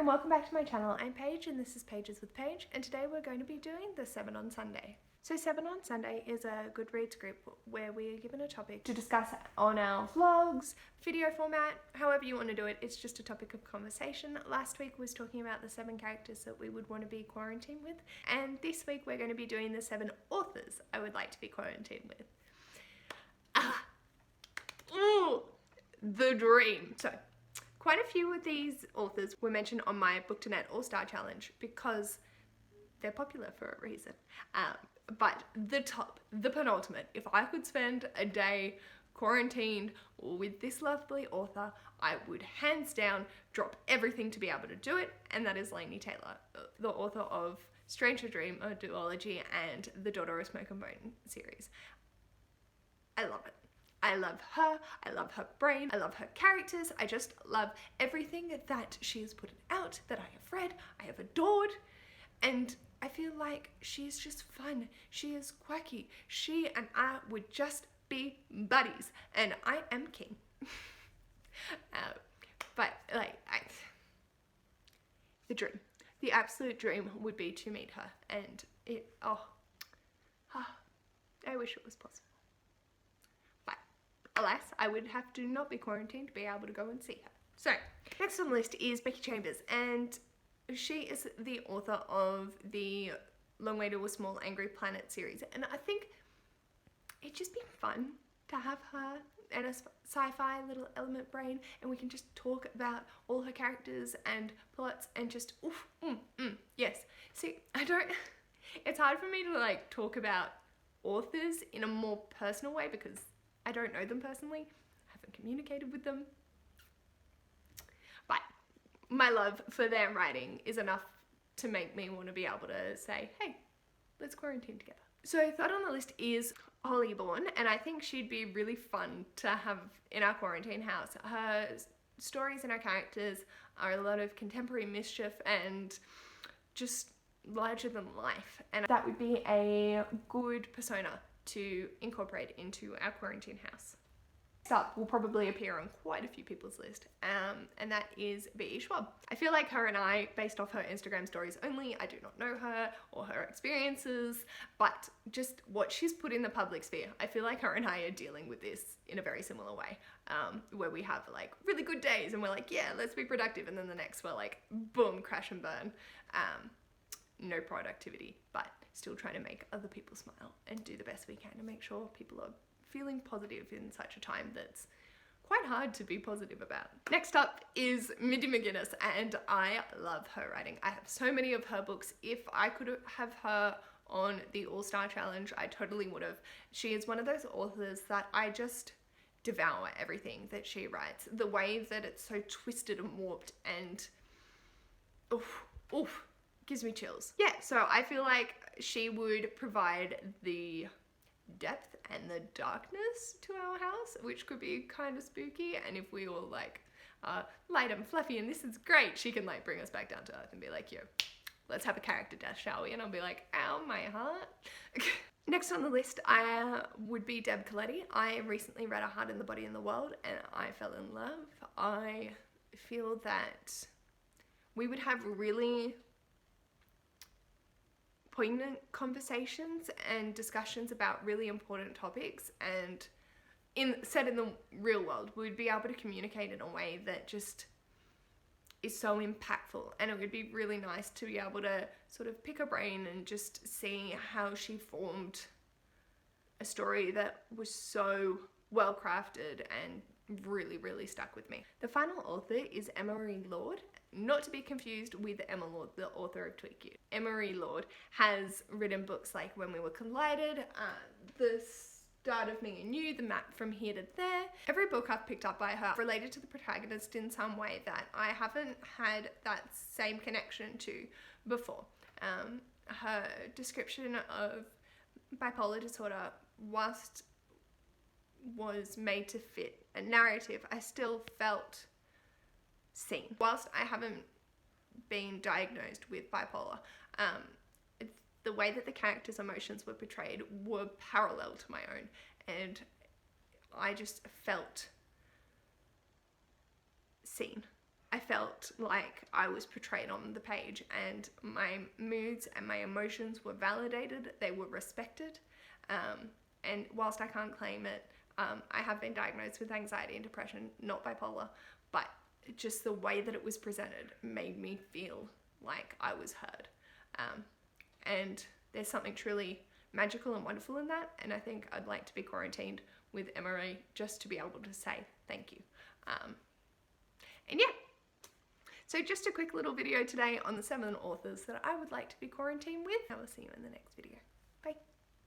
and welcome back to my channel. I'm Paige and this is Pages with Paige, and today we're going to be doing the 7 on Sunday. So 7 on Sunday is a Goodreads group where we are given a topic to discuss on our vlogs, video format, however you want to do it. It's just a topic of conversation. Last week was talking about the 7 characters that we would want to be quarantined with, and this week we're going to be doing the 7 authors I would like to be quarantined with. The dream. So quite a few of these authors were mentioned on my Book to Net All-Star Challenge because they're popular for a reason. But the top, the penultimate, if I could spend a day quarantined with this lovely author, I would hands down drop everything to be able to do it, and that is Laini Taylor, the author of Stranger Dream, a duology, and the Daughter of Smoke and Bone series. I love it. I love her, I love her brain, I love her characters, I just love everything that she has put out, that I have read, I have adored, and I feel like she is just fun, she is quirky, she and I would just be buddies, and I am king. The dream, the absolute dream would be to meet her, and I wish it was possible. Alas, I would have to not be quarantined to be able to go and see her. So, next on the list is Becky Chambers, and she is the author of the Long Way to a Small Angry Planet series, and I think it'd just be fun to have her and a sci-fi little element brain, and we can just talk about all her characters and plots and just yes. See, it's hard for me to like talk about authors in a more personal way because I don't know them personally, I haven't communicated with them, but my love for their writing is enough to make me want to be able to say, hey, let's quarantine together. So third on the list is Holly Bourne, and I think she'd be really fun to have in our quarantine house. Her stories and her characters are a lot of contemporary mischief and just larger than life, and that would be a good persona to incorporate into our quarantine house. Next up will probably appear on quite a few people's list, and that is B.E. Schwab. I feel like her and I, based off her Instagram stories only, I do not know her or her experiences, but just what she's put in the public sphere, I feel like her and I are dealing with this in a very similar way, where we have like really good days and we're like, yeah, let's be productive, and then the next we're like, boom, crash and burn. No productivity, but still trying to make other people smile and do the best we can to make sure people are feeling positive in such a time that's quite hard to be positive about. Next up is Mindy McGuinness, and I love her writing. I have so many of her books. If I could have her on the All-Star Challenge, I totally would have. She is one of those authors that I just devour everything that she writes. The way that it's so twisted and warped and gives me chills. Yeah, so I feel like she would provide the depth and the darkness to our house, which could be kind of spooky, and if we all like light and fluffy and this is great, she can like bring us back down to earth and be like, yo, let's have a character death, shall we? And I'll be like, ow, my heart. Next on the list would be Deb Coletti. I recently read A Heart in the Body and the World, and I fell in love. I feel that we would have really poignant conversations and discussions about really important topics, and set in the real world, we'd be able to communicate in a way that just is so impactful, and it would be really nice to be able to sort of pick her brain and just see how she formed a story that was so well crafted and really, really stuck with me. The final author is Emery Lord, not to be confused with Emma Lord, the author of Tweak You. Emery Lord has written books like When We Were Collided, The Start of Me and You, The Map from Here to There. Every book I've picked up by her related to the protagonist in some way that I haven't had that same connection to before. Her description of bipolar disorder, whilst was made to fit a narrative, I still felt seen. Whilst I haven't been diagnosed with bipolar, the way that the characters' emotions were portrayed were parallel to my own, and I just felt seen. I felt like I was portrayed on the page, and my moods and my emotions were validated, they were respected. And whilst I can't claim it, I have been diagnosed with anxiety and depression, not bipolar, but just the way that it was presented made me feel like I was heard. And there's something truly magical and wonderful in that, and I think I'd like to be quarantined with MRE just to be able to say thank you. And yeah, so just a quick little video today on the 7 authors that I would like to be quarantined with. I will see you in the next video. Bye.